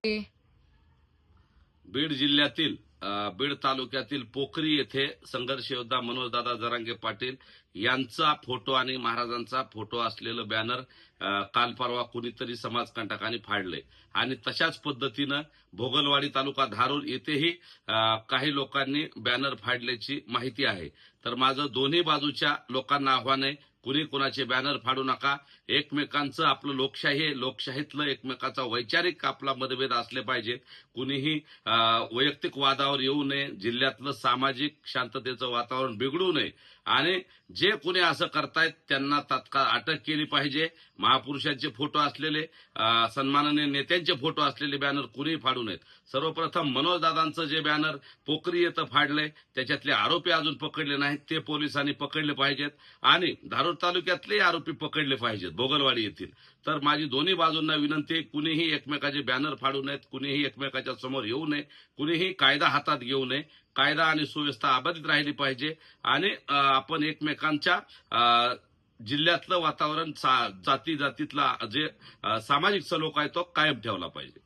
बीड जिल्ह्यातील बीड तालुक्यातील पोखरी येथे संघर्ष योद्धा मनोजदादा जरांगे पाटील यांचा फोटो आणि महाराजांचा फोटो असलेलं बॅनर काल परवा कुणीतरी समाजकंटकांनी फाडले आणि तशाच पद्धतीनं भोगलवाडी तालुका धारूर येथेही काही लोकांनी बॅनर फाडल्याची माहिती आहे। तर माझं दोन्ही बाजूच्या लोकांना आव्हान आहे, कुणी कुणाचे बॅनर फाडू नका। एकमेकांचं आपलं लोकशाही आहे, लोकशाहीतलं एकमेकाचा वैचारिक आपला मतभेद असले पाहिजे। कुणीही वैयक्तिक वादावर येऊ नये, जिल्ह्यातलं सामाजिक शांततेचं वातावरण बिघडू नये आणि जे कुणी असं करतायत त्यांना तात्काळ अटक केली पाहिजे। महापुरुषांचे फोटो असलेले सन्माननीय नेत्यांचे फोटो असलेले बॅनर कुणी फाडू नयेत। सर्वप्रथम मनोजदादांचं जे बॅनर पोखरी येथे फाडले त्याच्यातले आरोपी अजून पकडले नाहीत, ते पोलिसांनी पकडले पाहिजेत आणि धारूर तालुक्यातले आरोपी पकडले पाहिजेत भोगलवाडी येथील। तर माझी दोन्ही बाजूंना विनंती आहे, कुणीही एकमेकाचे बॅनर फाडू नयेत, कुणीही एकमेकाच्या समोर येऊ नये, कुणीही कायदा हातात घेऊ नये। कायदा आणि सुव्यवस्था अबाधित राहिली पाहिजे आणि आपण एकमेकांच्या जिल्ह्यातलं वातावरण जातीतला जे सामाजिक सलोखा आहे तो कायम ठेवला पाहिजे।